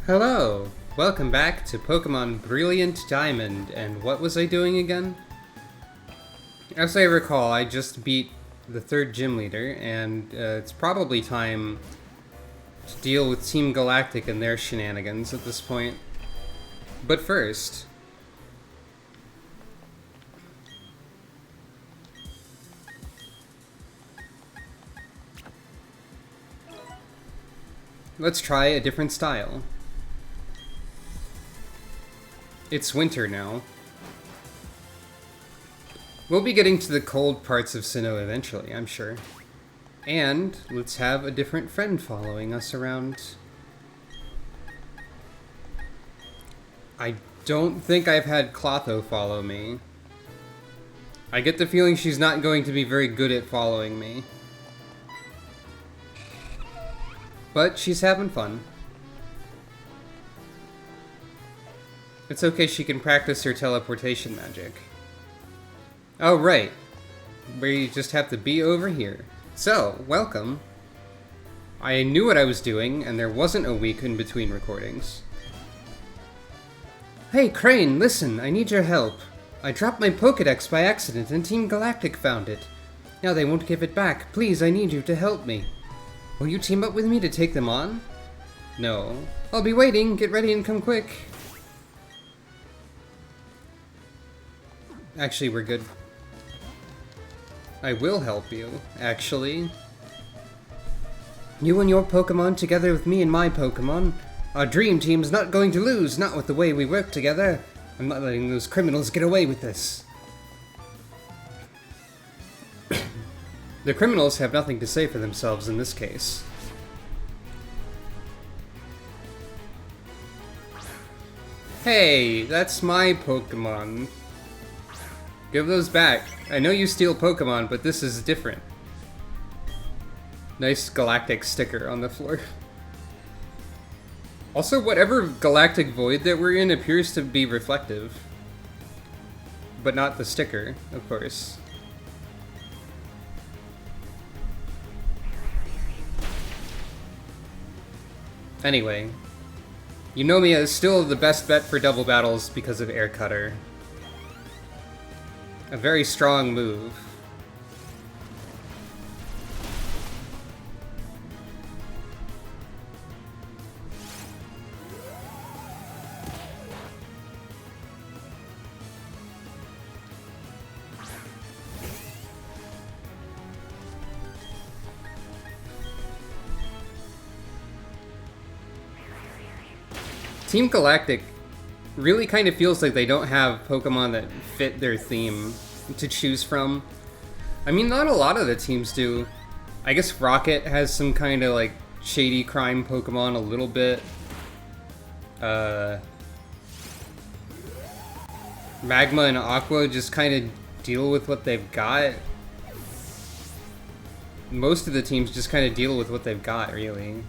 Hello! Welcome back to Pokemon Brilliant Diamond, and what was I doing again? As I recall, I just beat the third gym leader, and it's probably time to deal with Team Galactic and their shenanigans at this point. But first... let's try a different style. It's winter now. We'll be getting to the cold parts of Sinnoh eventually, I'm sure. And let's have a different friend following us around. I don't think I've had Clotho follow me. I get the feeling she's not going to be very good at following me. But she's having fun. It's okay, she can practice her teleportation magic. Oh, right. We just have to be over here. So, welcome. I knew what I was doing, and there wasn't a week in between recordings. Hey, Crane, listen, I need your help. I dropped my Pokedex by accident, and Team Galactic found it. Now they won't give it back. Please, I need you to help me. Will you team up with me to take them on? No. I'll be waiting. Get ready and come quick. Actually, we're good. I will help you, actually. You and your Pokemon together with me and my Pokemon. Our dream team's not going to lose, not with the way we work together. I'm not letting those criminals get away with this. The criminals have nothing to say for themselves in this case. Hey, that's my Pokemon. Give those back. I know you steal Pokemon, but this is different. Nice galactic sticker on the floor. Also, whatever galactic void that we're in appears to be reflective. But not the sticker, of course. Anyway, Eunomia is still the best bet for double battles because of Air Cutter. A very strong move. Team Galactic really kind of feels like they don't have Pokemon that fit their theme to choose from. I mean, not a lot of the teams do. I guess Rocket has some kind of like shady crime Pokemon a little bit. Magma and Aqua just kind of deal with what they've got. Most of the teams just kind of deal with what they've got, really.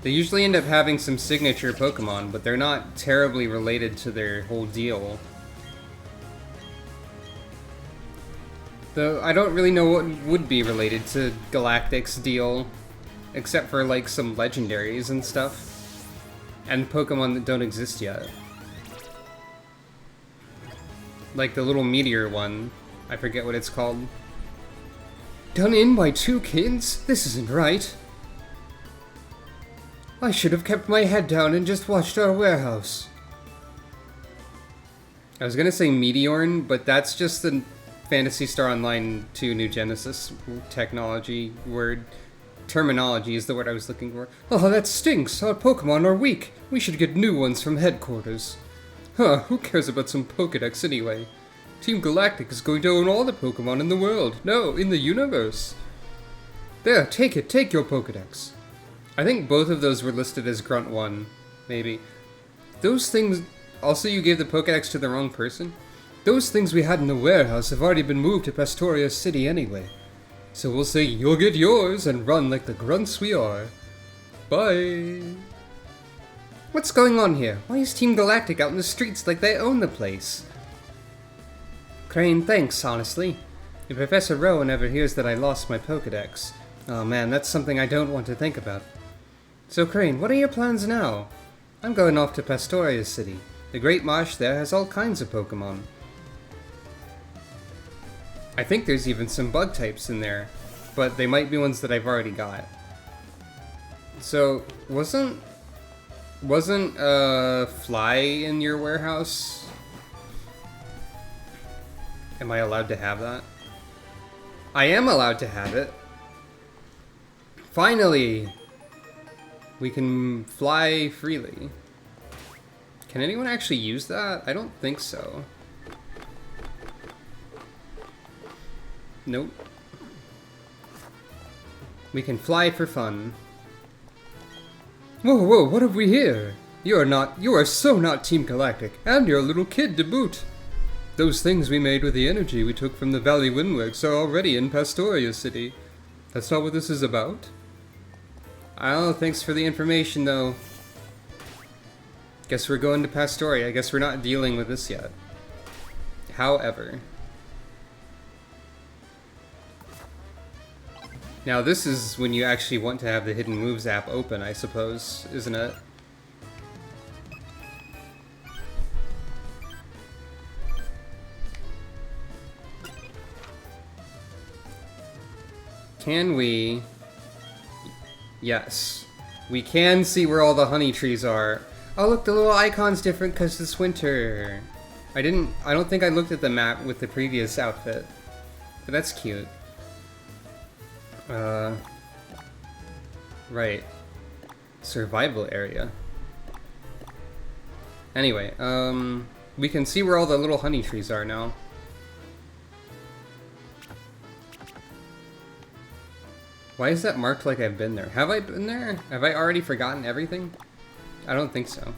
They usually end up having some signature Pokemon, but they're not terribly related to their whole deal. Though I don't really know what would be related to Galactic's deal, except for like some legendaries and stuff. And Pokemon that don't exist yet. Like the little meteor one. I forget what it's called. Done in by two kids? This isn't right. I should have kept my head down and just watched our warehouse. I was gonna say Meteorn, but that's just the Phantasy Star Online 2 New Genesis technology word. Terminology is the word I was looking for. Oh, that stinks! Our Pokemon are weak! We should get new ones from headquarters. Huh, who cares about some Pokedex anyway? Team Galactic is going to own all the Pokemon in the world. No, in the universe. There, take it, take your Pokedex. I think both of those were listed as Grunt 1, maybe. Those things... Also, you gave the Pokedex to the wrong person? Those things we had in the warehouse have already been moved to Pastoria City anyway. So we'll say you'll get yours and run like the grunts we are. Bye! What's going on here? Why is Team Galactic out in the streets like they own the place? Crane, thanks, honestly. If Professor Rowan ever hears that I lost my Pokedex... Oh man, that's something I don't want to think about. So Crane, what are your plans now? I'm going off to Pastoria City. The Great Marsh there has all kinds of Pokemon. I think there's even some bug types in there, but they might be ones that I've already got. So, wasn't Fly in your warehouse? Am I allowed to have that? I am allowed to have it. Finally! We can fly freely. Can anyone actually use that? I don't think so. Nope. We can fly for fun. Whoa, whoa, what have we here? You are so not Team Galactic, and you're a little kid to boot. Those things we made with the energy we took from the Valley Windworks are already in Pastoria City. That's not what this is about? Oh, thanks for the information, though. Guess we're going to Pastoria. I guess we're not dealing with this yet. However. Now this is when you actually want to have the Hidden Moves app open, I suppose, isn't it? Can we... Yes. We can see where all the honey trees are. Oh look, the little icon's different because it's winter. I don't think I looked at the map with the previous outfit. But that's cute. Right. Survival area. Anyway, we can see where all the little honey trees are now. Why is that marked like I've been there? Have I been there? Have I already forgotten everything? I don't think so.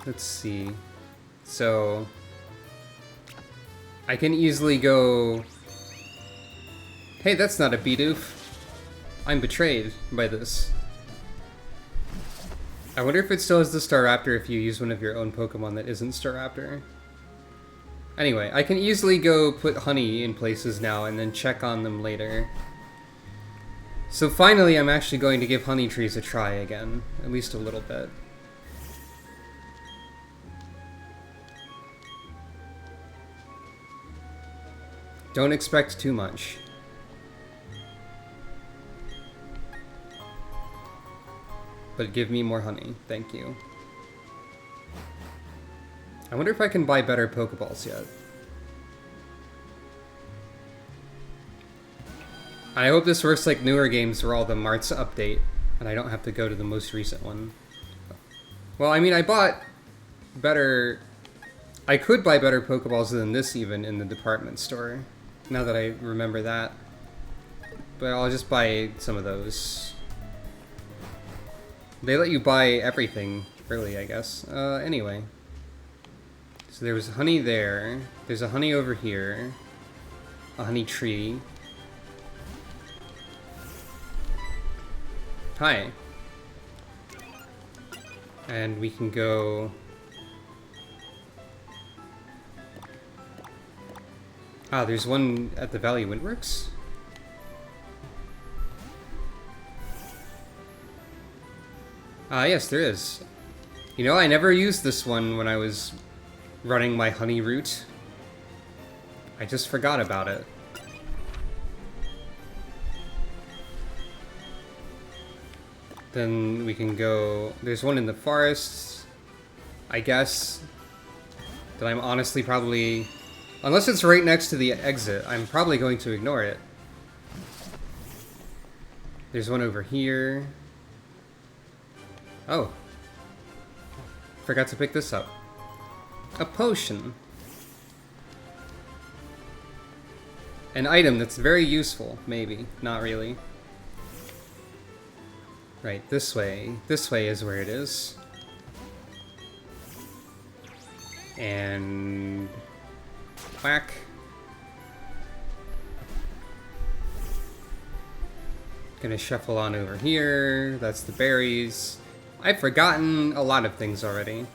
Let's see. So... I can easily go... Hey, that's not a Bidoof. I'm betrayed by this. I wonder if it still has the Staraptor if you use one of your own Pokemon that isn't Staraptor. Anyway, I can easily go put honey in places now and then check on them later. So finally, I'm actually going to give honey trees a try again. At least a little bit. Don't expect too much. But give me more honey, thank you. I wonder if I can buy better Pokeballs yet. I hope this works like newer games where all the marts update, and I don't have to go to the most recent one. Well, I mean, I bought better... I could buy better Pokeballs than this even in the department store, now that I remember that. But I'll just buy some of those. They let you buy everything, really, I guess. Anyway. So there was honey there. There's a honey over here. A honey tree. Hi. And we can go... Ah, there's one at the Valley Windworks? Ah, yes, there is. You know, I never used this one when I was running my honey route. I just forgot about it. Then we can go... There's one in the forest, I guess, that I'm honestly probably... Unless it's right next to the exit, I'm probably going to ignore it. There's one over here. Oh. Forgot to pick this up. A potion. An item that's very useful, maybe. Not really. Right, this way. This way is where it is. And... whack. Gonna shuffle on over here. That's the berries. I've forgotten a lot of things already.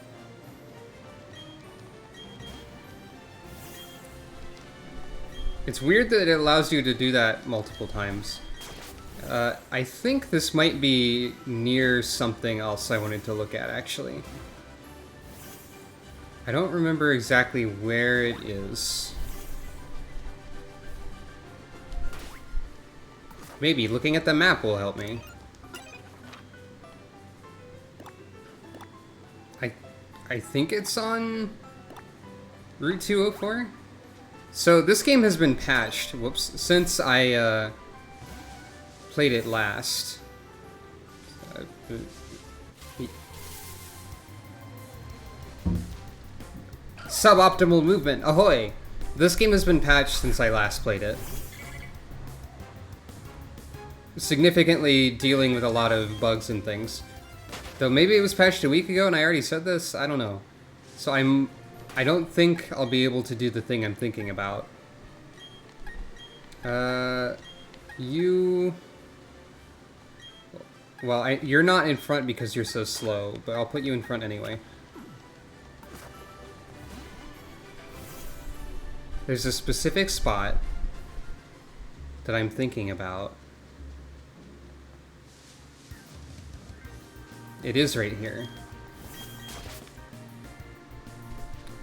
It's weird that it allows you to do that multiple times. I think this might be near something else I wanted to look at, actually. I don't remember exactly where it is. Maybe looking at the map will help me. I think it's on Route 204? So this game has been patched, whoops, since I played it last. Suboptimal movement, ahoy! This game has been patched since I last played it. Significantly dealing with a lot of bugs and things. Though maybe it was patched a week ago and I already said this, I don't know. So I don't think I'll be able to do the thing I'm thinking about. Well, you're not in front because you're so slow, but I'll put you in front anyway. There's a specific spot that I'm thinking about. It is right here.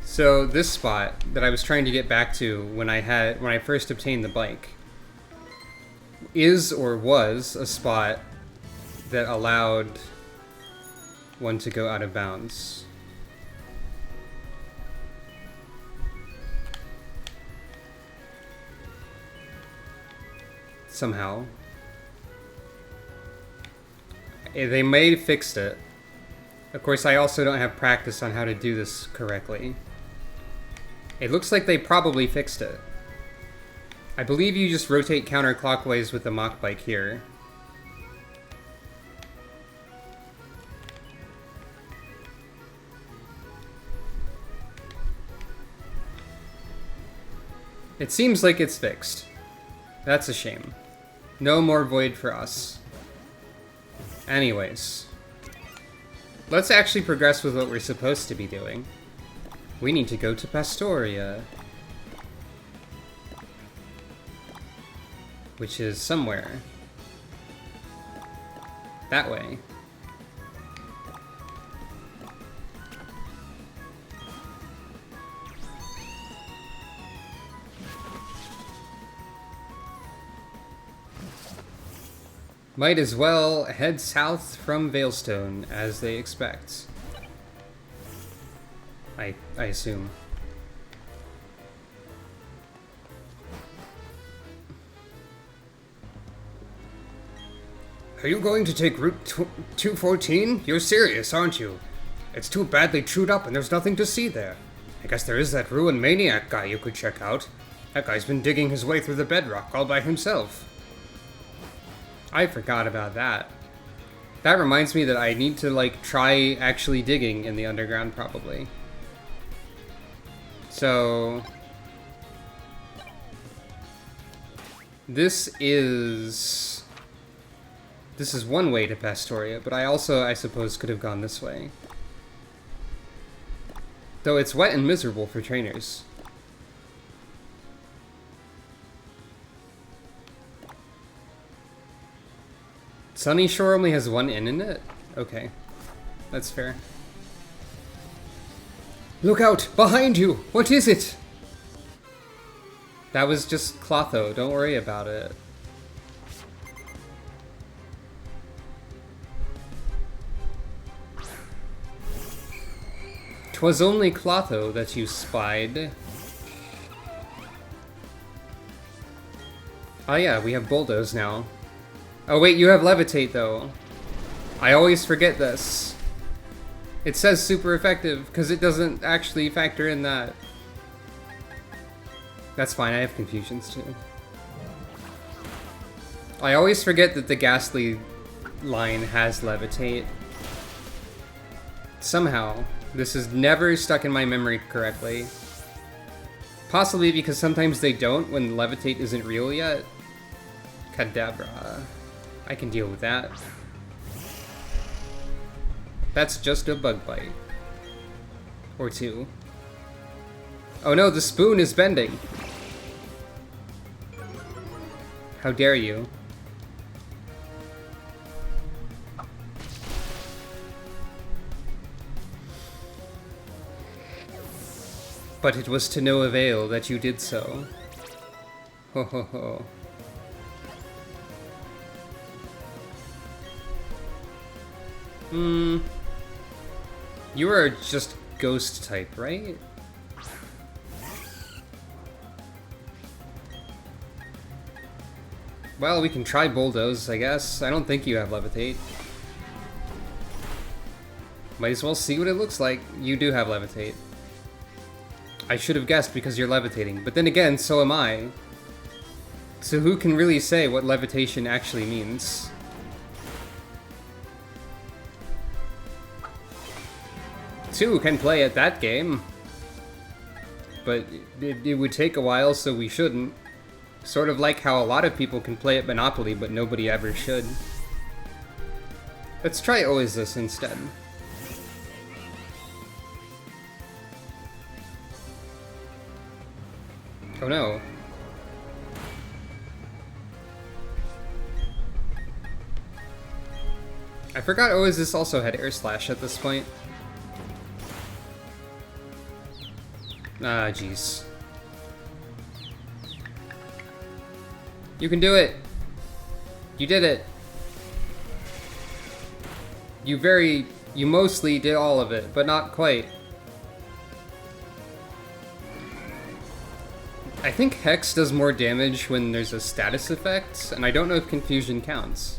So this spot that I was trying to get back to when I first obtained the bike is or was a spot that allowed one to go out of bounds. Somehow. They may have fixed it. Of course, I also don't have practice on how to do this correctly. It looks like they probably fixed it. I believe you just rotate counterclockwise with the Mach Bike here. It seems like it's fixed. That's a shame. No more void for us. Anyways. Let's actually progress with what we're supposed to be doing. We need to go to Pastoria. Which is somewhere. That way. Might as well head south from Veilstone, as they expect. I assume. Are you going to take Route 214? You're serious, aren't you? It's too badly chewed up and there's nothing to see there. I guess there is that Ruin Maniac guy you could check out. That guy's been digging his way through the bedrock all by himself. I forgot about that. That reminds me that I need to, like, try actually digging in the underground, probably. So... This is one way to Pastoria, but I also, I suppose, could have gone this way. Though it's wet and miserable for trainers. Sunny Shore only has one inn in it? Okay. That's fair. Look out! Behind you! What is it? That was just Clotho. Don't worry about it. 'Twas only Clotho that you spied. Oh yeah, we have Bulldoze now. Oh wait, you have Levitate though. I always forget this. It says super effective, because it doesn't actually factor in that. That's fine, I have confusions too. I always forget that the Ghastly line has Levitate. Somehow, this is never stuck in my memory correctly. Possibly because sometimes they don't when Levitate isn't real yet. Kadabra. I can deal with that. That's just a bug bite. Or two. Oh no, the spoon is bending! How dare you? But it was to no avail that you did so. Ho ho ho. You are just ghost type, right? Well, we can try Bulldoze, I guess. I don't think you have Levitate. Might as well see what it looks like. You do have Levitate. I should have guessed because you're levitating, but then again, so am I. So who can really say what levitation actually means? Two can play at that game. But it would take a while, so we shouldn't. Sort of like how a lot of people can play at Monopoly, but nobody ever should. Let's try Oasis instead. Oh no. I forgot Oasis also had Air Slash at this point. Ah, jeez. You can do it! You did it! You mostly did all of it, but not quite. I think Hex does more damage when there's a status effect, and I don't know if Confusion counts.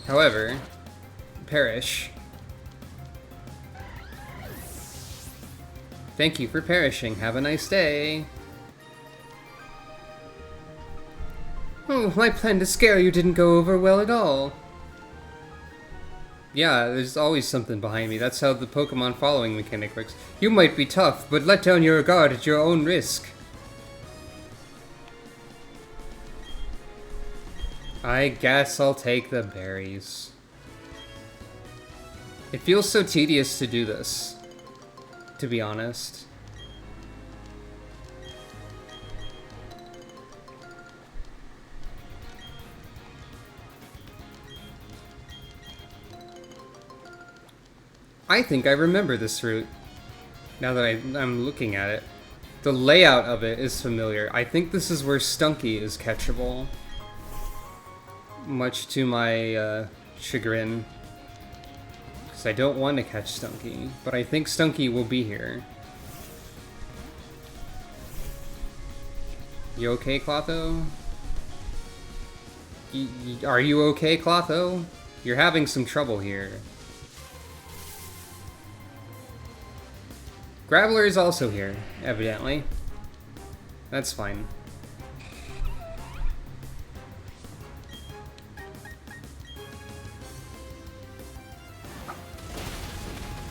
However, perish. Thank you for perishing. Have a nice day. Oh, my plan to scare you didn't go over well at all. Yeah, there's always something behind me. That's how the Pokemon following mechanic works. You might be tough, but let down your guard at your own risk. I guess I'll take the berries. It feels so tedious to do this, to be honest. I think I remember this route, now that I'm looking at it. The layout of it is familiar. I think this is where Stunky is catchable. Much to my chagrin. Because I don't want to catch Stunky, but I think Stunky will be here. You okay, Clotho? Are you okay, Clotho? You're having some trouble here. Graveler is also here, evidently. That's fine.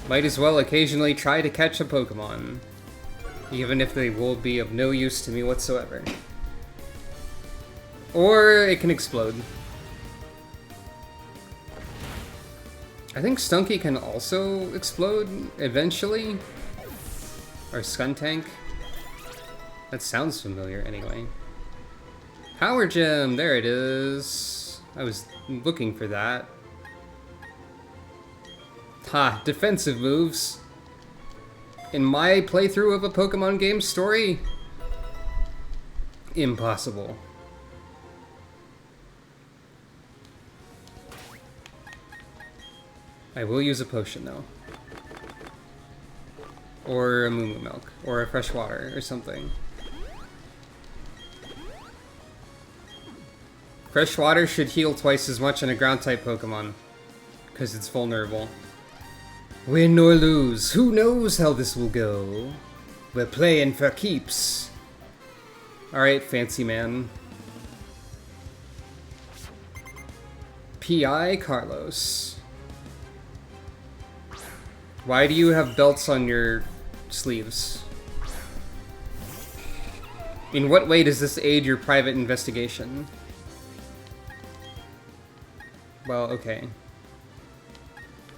Might as well occasionally try to catch a Pokemon, even if they will be of no use to me whatsoever. Or it can explode. I think Stunky can also explode eventually. Or Skuntank. That sounds familiar anyway. Power Gem, there it is. I was looking for that. Ha, defensive moves. In my playthrough of a Pokemon game story? Impossible. I will use a potion though. Or a Moo Moo Milk, or a fresh water, or something. Fresh water should heal twice as much on a ground-type Pokemon, because it's vulnerable. Win or lose, who knows how this will go? We're playing for keeps. Alright, fancy man. P.I. Carlos. Why do you have belts on your sleeves? In what way does this aid your private investigation? Well, okay.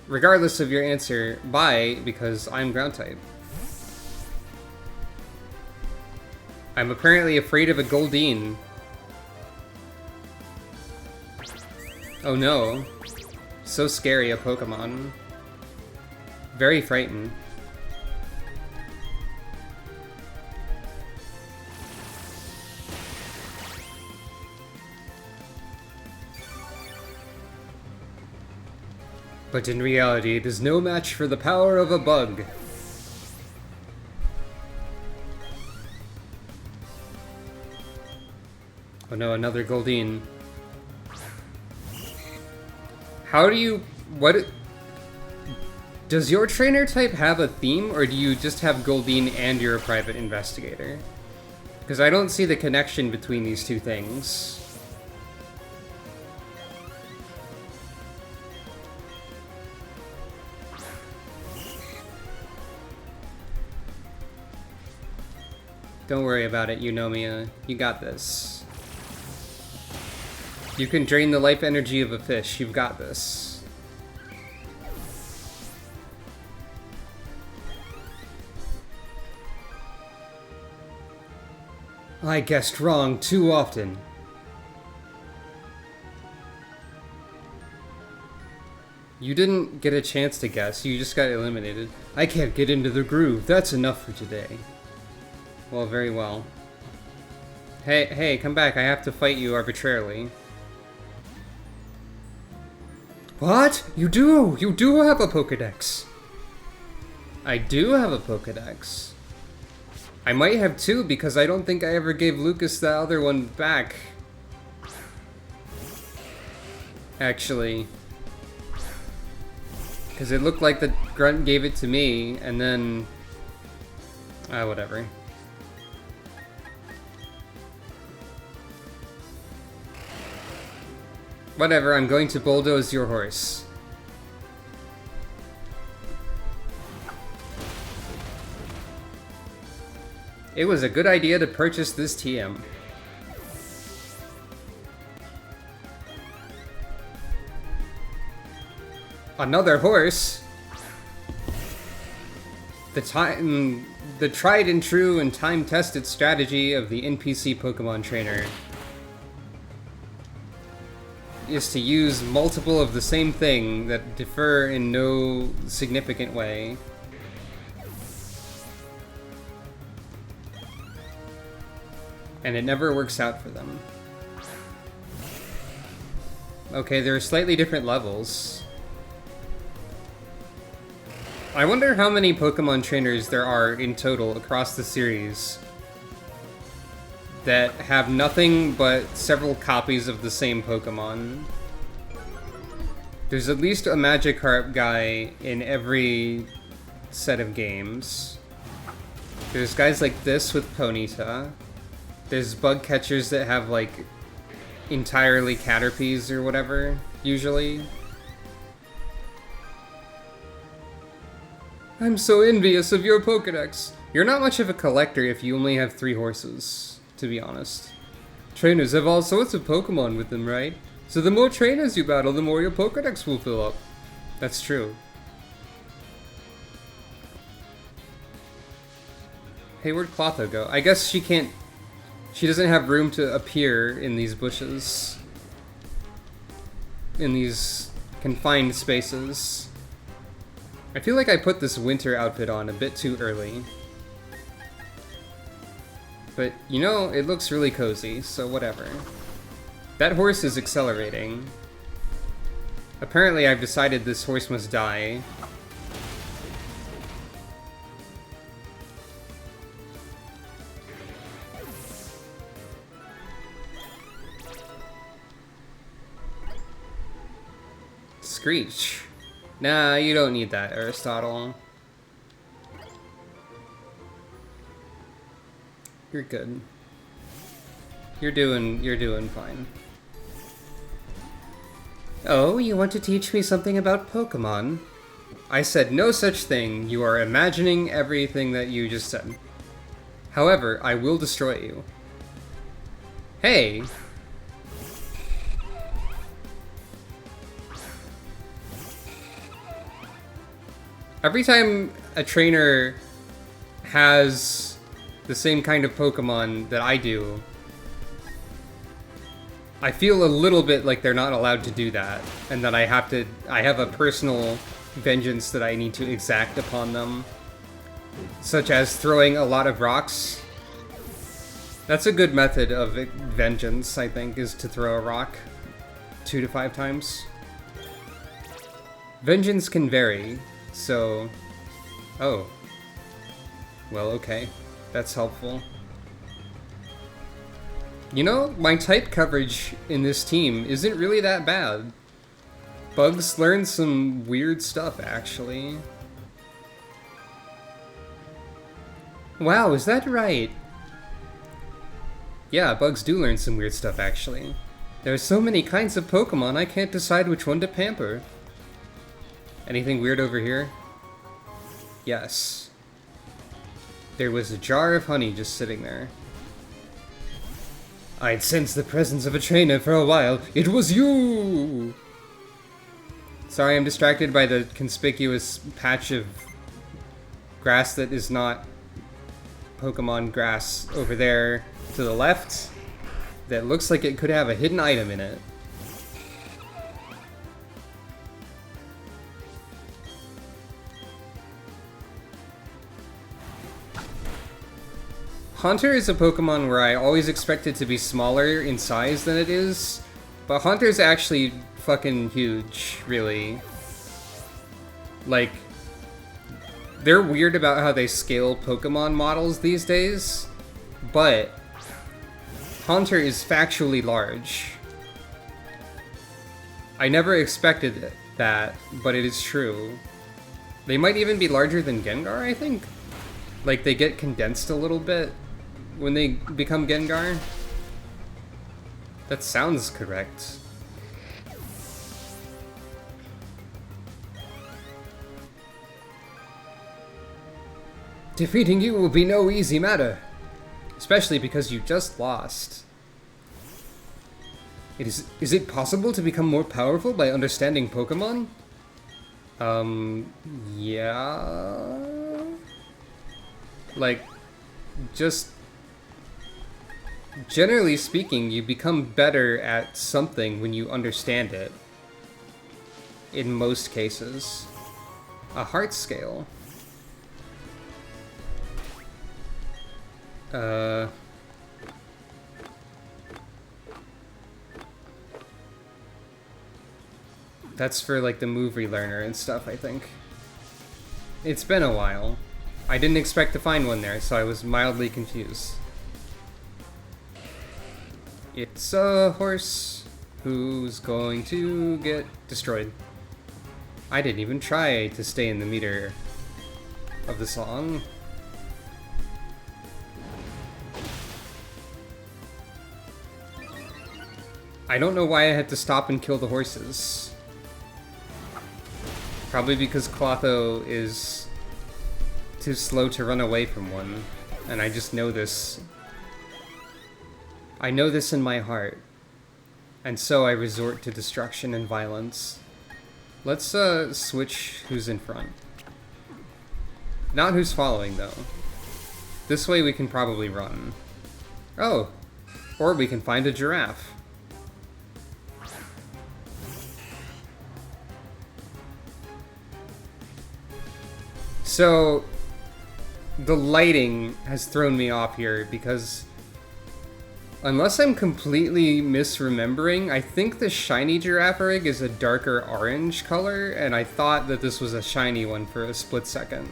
Regardless of your answer, bye, because I'm ground type. I'm apparently afraid of a Goldeen. Oh no. So scary, a Pokemon. Very frightened. But in reality, it is no match for the power of a bug. Oh no, another Goldeen. How do you... what... Does your trainer type have a theme, or do you just have Goldeen and you're a private investigator? Because I don't see the connection between these two things. Don't worry about it, Eunomia. You got this. You can drain the life energy of a fish. You've got this. I guessed wrong too often. You didn't get a chance to guess. You just got eliminated. I can't get into the groove. That's enough for today. Well, very well. Hey, come back. I have to fight you arbitrarily. What? You do! You do have a Pokedex! I do have a Pokedex. I might have two, because I don't think I ever gave Lucas the other one back. Actually. Because it looked like the grunt gave it to me, and then... whatever. Whatever, I'm going to bulldoze your horse. It was a good idea to purchase this TM. Another horse? The tried and true and time-tested strategy of the NPC Pokemon trainer is to use multiple of the same thing that differ in no significant way. And it never works out for them. Okay, there are slightly different levels. I wonder how many Pokemon trainers there are in total across the series that have nothing but several copies of the same Pokemon. There's at least a Magikarp guy in every set of games. There's guys like this with Ponyta. There's bug catchers that have, like, entirely Caterpies or whatever, usually. I'm so envious of your Pokedex. You're not much of a collector if you only have 3 horses, to be honest. Trainers have all sorts of Pokemon with them, right? So the more trainers you battle, the more your Pokedex will fill up. That's true. Hey, where'd Clotho go? I guess she can't... She doesn't have room to appear in these bushes. In these confined spaces. I feel like I put this winter outfit on a bit too early. But, you know, it looks really cozy, so whatever. That horse is accelerating. Apparently I've decided this horse must die. Screech. Nah, you don't need that, Aristotle. You're good. You're doing fine. Oh, you want to teach me something about Pokemon? I said no such thing. You are imagining everything that you just said. However, I will destroy you. Hey! Every time a trainer has the same kind of Pokemon that I do, I feel a little bit like they're not allowed to do that, and that I have a personal vengeance that I need to exact upon them, such as throwing a lot of rocks. That's a good method of vengeance, I think, is to throw a rock 2 to 5 times. Vengeance can vary, so... Oh. Well, okay. That's helpful. You know, my type coverage in this team isn't really that bad. Bugs learn some weird stuff, actually. Wow, is that right? Yeah, bugs do learn some weird stuff, actually. There are so many kinds of Pokemon, I can't decide which one to pamper. Anything weird over here? Yes. There was a jar of honey just sitting there. I'd sensed the presence of a trainer for a while. It was you! Sorry, I'm distracted by the conspicuous patch of grass that is not Pokemon grass over there to the left that looks like it could have a hidden item in it. Haunter is a Pokemon where I always expect it to be smaller in size than it is, but Haunter's actually fucking huge, really. Like, they're weird about how they scale Pokemon models these days, but Haunter is factually large. I never expected that, but it is true. They might even be larger than Gengar, I think. Like, they get condensed a little bit when they become Gengar. That sounds correct. Defeating you will be no easy matter, especially because you just lost. Is it possible to become more powerful by understanding Pokemon? Yeah. Like, just generally speaking, you become better at something when you understand it. In most cases. A heart scale. That's for like the move relearner and stuff, I think. It's been a while. I didn't expect to find one there, so I was mildly confused. It's a horse who's going to get destroyed. I didn't even try to stay in the meter of the song. I don't know why I had to stop and kill the horses. Probably because Clotho is too slow to run away from one. And I just know this. I know this in my heart. And so I resort to destruction and violence. Let's switch who's in front. Not who's following, though. This way we can probably run. Oh! Or we can find a giraffe. So, the lighting has thrown me off here because unless I'm completely misremembering, I think the shiny Girafarig is a darker orange color, and I thought that this was a shiny one for a split second.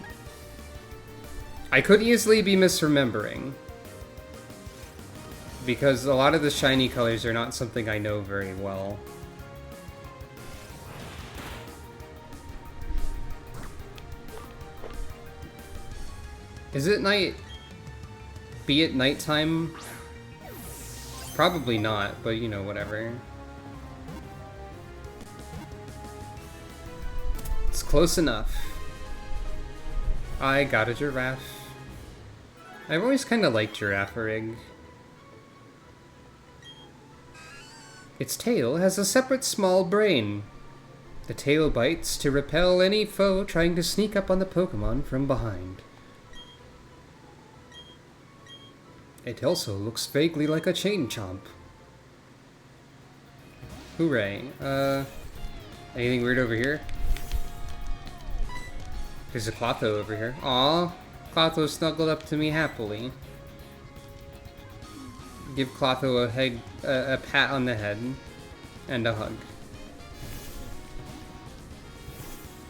I could easily be misremembering, because a lot of the shiny colors are not something I know very well. Is it night? Be it nighttime? Probably not, but you know, whatever. It's close enough. I got a giraffe. I've always kind of liked Girafarig. Its tail has a separate small brain. The tail bites to repel any foe trying to sneak up on the Pokemon from behind. It also looks vaguely like a chain chomp. Hooray. Anything weird over here? There's a Clotho over here. Aw, Clotho snuggled up to me happily. Give Clotho a pat on the head and a hug.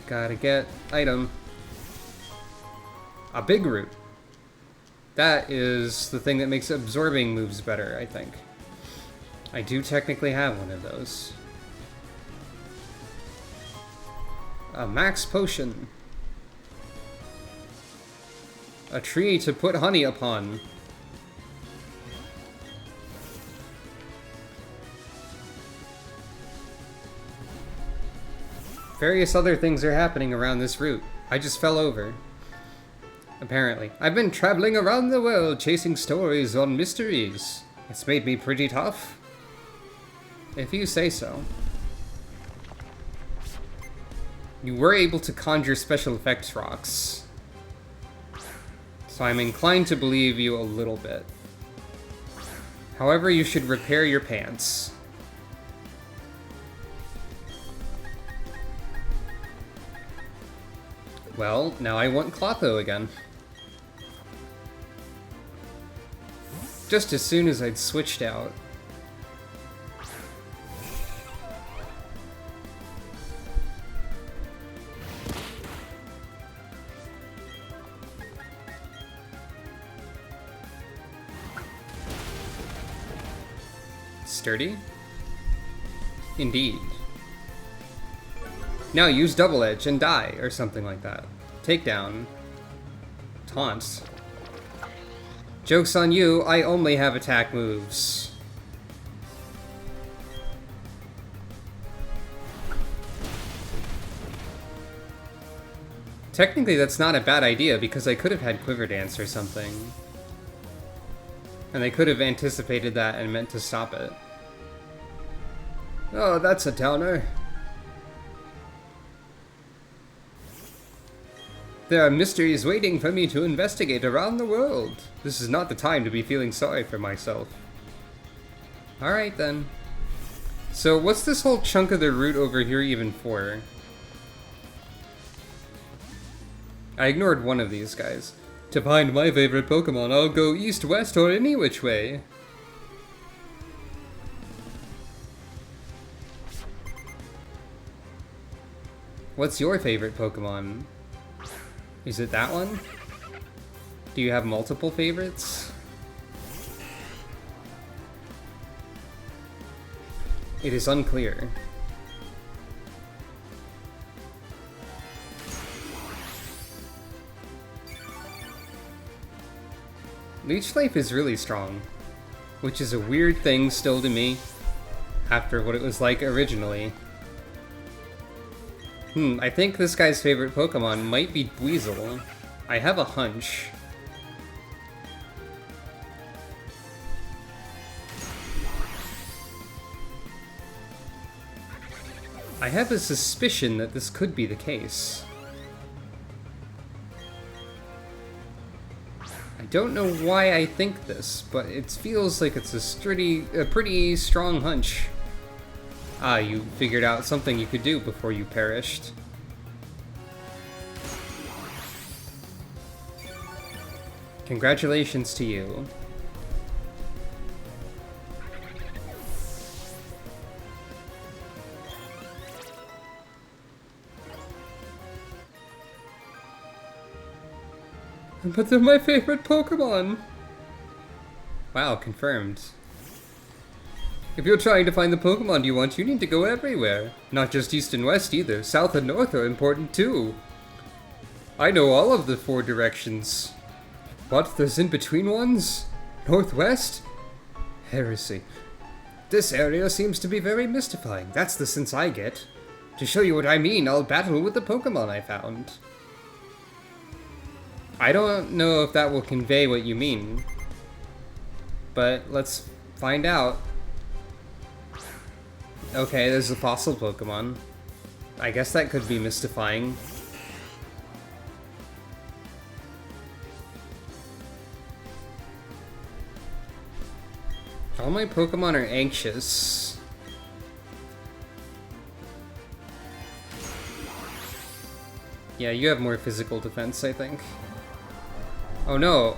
Gotta get item. A big root. That is the thing that makes absorbing moves better, I think. I do technically have one of those. A max potion. A tree to put honey upon. Various other things are happening around this route. I just fell over. Apparently. I've been traveling around the world chasing stories on mysteries. It's made me pretty tough. If you say so. You were able to conjure special effects rocks. So I'm inclined to believe you a little bit. However, you should repair your pants. Well, now I want Clotho again. Just as soon as I'd switched out. Sturdy? Indeed. Now use Double Edge and die, or something like that. Takedown. Taunts. Joke's on you, I only have attack moves. Technically that's not a bad idea, because I could have had Quiver Dance or something. And they could have anticipated that and meant to stop it. Oh, that's a downer. There are mysteries waiting for me to investigate around the world. This is not the time to be feeling sorry for myself. Alright then. So what's this whole chunk of the route over here even for? I ignored one of these guys. To find my favorite Pokemon, I'll go east, west, or any which way. What's your favorite Pokemon? Is it that one? Do you have multiple favorites? It is unclear. Leech Life is really strong, which is a weird thing still to me, after what it was like originally. I think this guy's favorite Pokemon might be Weasel. I have a hunch. I have a suspicion that this could be the case. I don't know why I think this, but it feels like it's a pretty strong hunch. Ah, you figured out something you could do before you perished. Congratulations to you. But they're my favorite Pokemon! Wow, confirmed. If you're trying to find the Pokemon you want, you need to go everywhere. Not just east and west either. South and north are important too. I know all of the 4 directions. What? There's in-between ones? Northwest? Heresy. This area seems to be very mystifying. That's the sense I get. To show you what I mean, I'll battle with the Pokemon I found. I don't know if that will convey what you mean. But let's find out. Okay, there's a fossil Pokemon. I guess that could be mystifying. All my Pokemon are anxious. Yeah, you have more physical defense, I think. Oh no.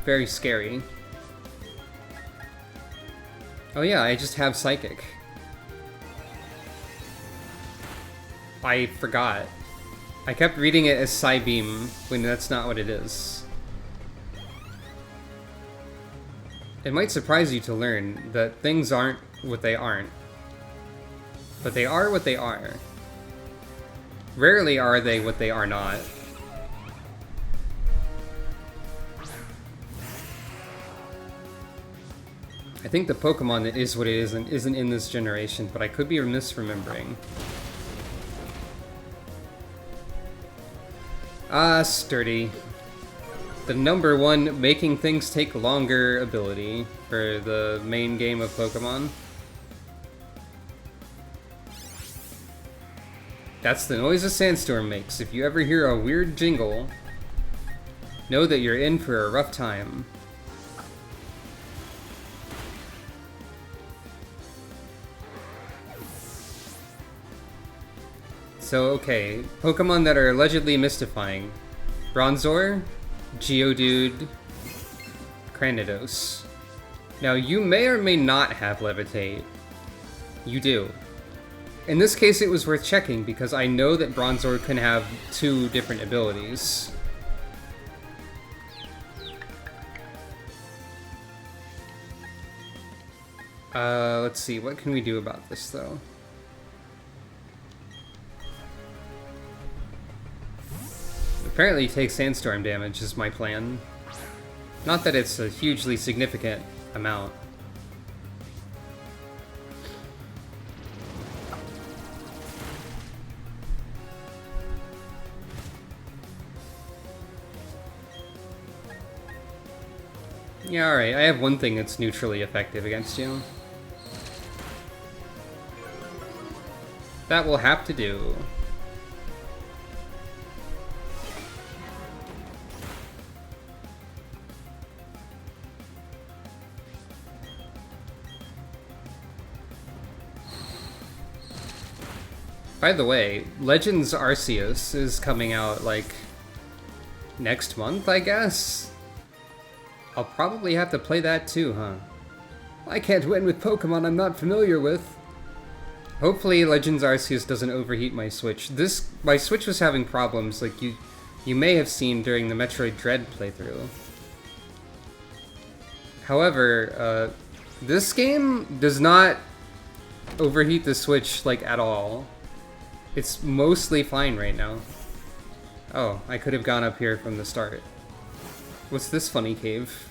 Very scary. Oh yeah, I just have Psychic. I forgot. I kept reading it as Psybeam, when that's not what it is. It might surprise you to learn that things aren't what they aren't. But they are what they are. Rarely are they what they are not. I think the Pokemon that is what it isn't in this generation, but I could be misremembering. Ah, Sturdy. The #1 making things take longer ability for the main game of Pokemon. That's the noise a sandstorm makes. If you ever hear a weird jingle, know that you're in for a rough time. So, okay, Pokemon that are allegedly mystifying. Bronzor, Geodude, Cranidos. Now, you may or may not have Levitate. You do. In this case, it was worth checking, because I know that Bronzor can have 2 different abilities. Let's see, what can we do about this, though? Apparently take sandstorm damage is my plan. Not that it's a hugely significant amount. Yeah, alright, I have one thing that's neutrally effective against you. That will have to do. By the way, Legends Arceus is coming out, like, next month, I guess? I'll probably have to play that too, huh? I can't win with Pokemon I'm not familiar with. Hopefully Legends Arceus doesn't overheat my Switch. My Switch was having problems, like you may have seen during the Metroid Dread playthrough. However, this game does not overheat the Switch, like, at all. It's mostly fine right now. Oh, I could have gone up here from the start. What's this funny cave?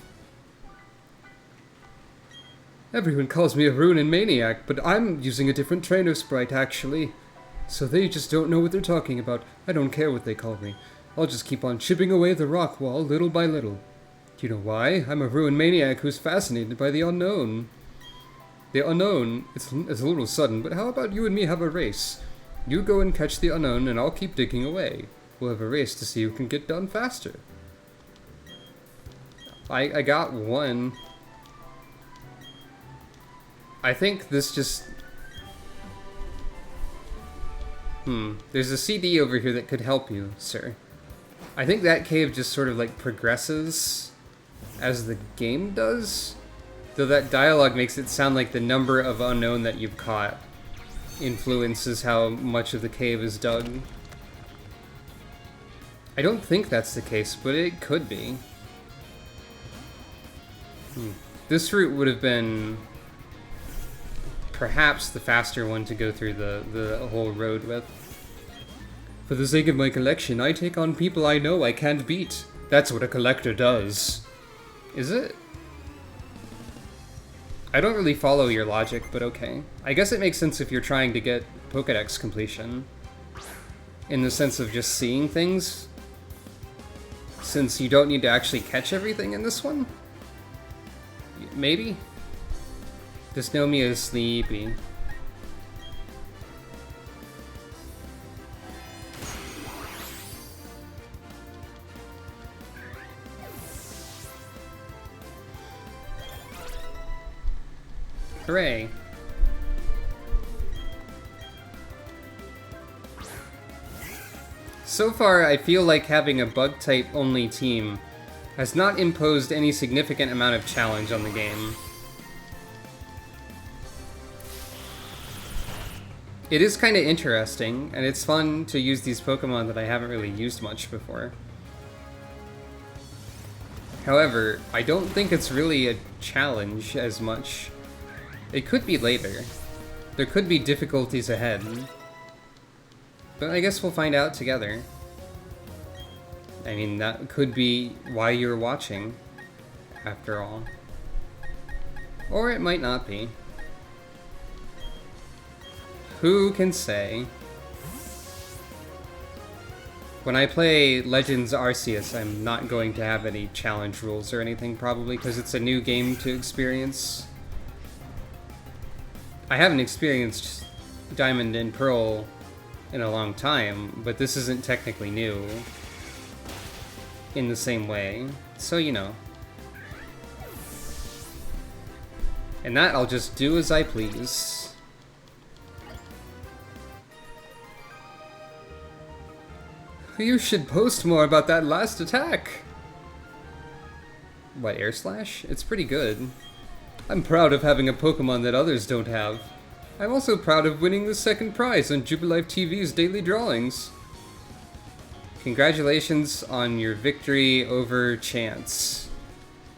Everyone calls me a Ruinin Maniac, but I'm using a different trainer sprite, actually. So they just don't know what they're talking about. I don't care what they call me. I'll just keep on chipping away the rock wall little by little. Do you know why? I'm a Ruin Maniac who's fascinated by the unknown. The unknown, it's a little sudden, but how about you and me have a race? You go and catch the unknown, and I'll keep digging away. We'll have a race to see who can get done faster. I got one. I think this just... There's a CD over here that could help you, sir. I think that cave just sort of, like, progresses as the game does. Though that dialogue makes it sound like the number of unknown that you've caught influences how much of the cave is dug. I don't think that's the case, but it could be. This route would have been perhaps the faster one to go through the whole road with. For the sake of my collection, I take on people I know I can't beat. That's what a collector does. Is it? I don't really follow your logic, but okay. I guess it makes sense if you're trying to get Pokédex completion. In the sense of just seeing things. Since you don't need to actually catch everything in this one? Maybe? Dysnomia is sleepy. Hooray. So far, I feel like having a bug-type only team has not imposed any significant amount of challenge on the game. It is kind of interesting, and it's fun to use these Pokemon that I haven't really used much before. However, I don't think it's really a challenge as much. It could be later. There could be difficulties ahead. But I guess we'll find out together. I mean, that could be why you're watching, after all. Or it might not be. Who can say? When I play Legends Arceus, I'm not going to have any challenge rules or anything, probably, because it's a new game to experience. I haven't experienced Diamond and Pearl in a long time, but this isn't technically new in the same way, so you know. And that I'll just do as I please. You should post more about that last attack! What, Air Slash? It's pretty good. I'm proud of having a Pokemon that others don't have. I'm also proud of winning the second prize on Jubilife TV's daily drawings. Congratulations on your victory over Chance.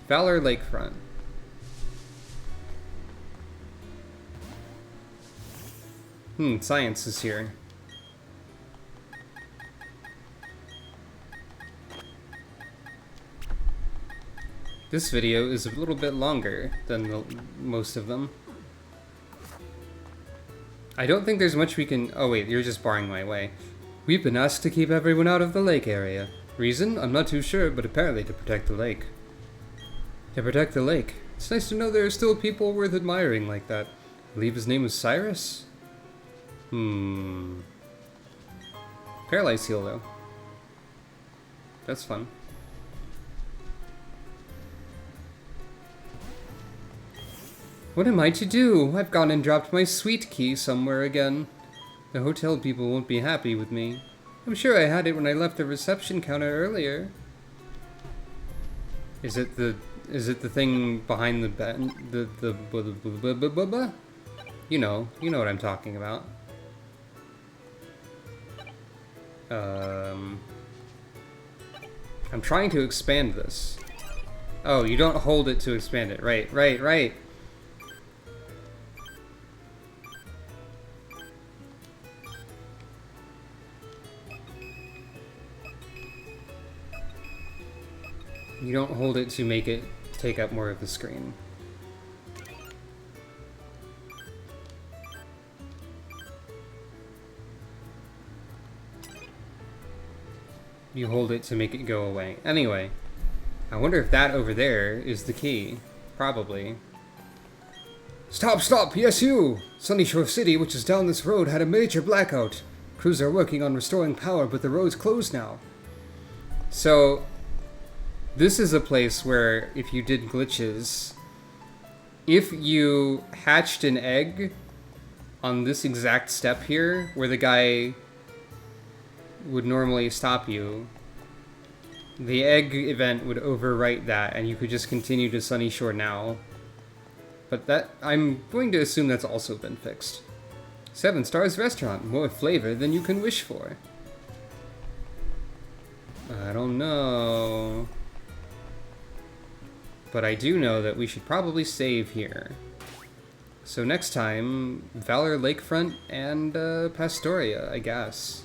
Valor Lakefront. Science is here. This video is a little bit longer than most of them. I don't think there's much we can... Oh wait, you're just barring my way. We've been asked to keep everyone out of the lake area. Reason? I'm not too sure, but apparently to protect the lake. To protect the lake. It's nice to know there are still people worth admiring like that. I believe his name was Cyrus? Paralyze heal, though. That's fun. What am I to do? I've gone and dropped my sweet key somewhere again. The hotel people won't be happy with me. I'm sure I had it when I left the reception counter earlier. Is it the thing behind the bed? You know what I'm talking about. I'm trying to expand this. Oh, you don't hold it to expand it. Right. You don't hold it to make it take up more of the screen. You hold it to make it go away. Anyway, I wonder if that over there is the key. Probably. Stop! Yes, you! Sunyshore City, which is down this road, had a major blackout. Crews are working on restoring power, but the road's closed now. So, this is a place where, if you did glitches, if you hatched an egg on this exact step here, where the guy would normally stop you, the egg event would overwrite that, and you could just continue to Sunyshore now. But that, I'm going to assume that's also been fixed. 7 Stars Restaurant, more flavor than you can wish for. I don't know. But I do know that we should probably save here. So next time, Valor Lakefront and Pastoria, I guess.